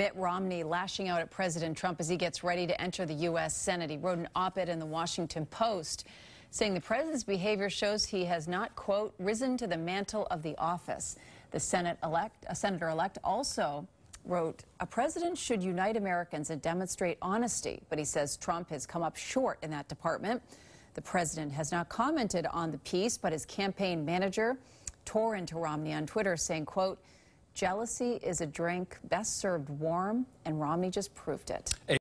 Mitt Romney lashing out at President Trump as he gets ready to enter the U.S. Senate. He wrote an op-ed in the Washington Post saying the president's behavior shows he has not, quote, risen to the mantle of the office. The senator-elect also wrote, a president should unite Americans and demonstrate honesty, but he says Trump has come up short in that department. The president has not commented on the piece, but his campaign manager tore into Romney on Twitter saying, quote, jealousy is a drink best served warm, and Romney just proved it.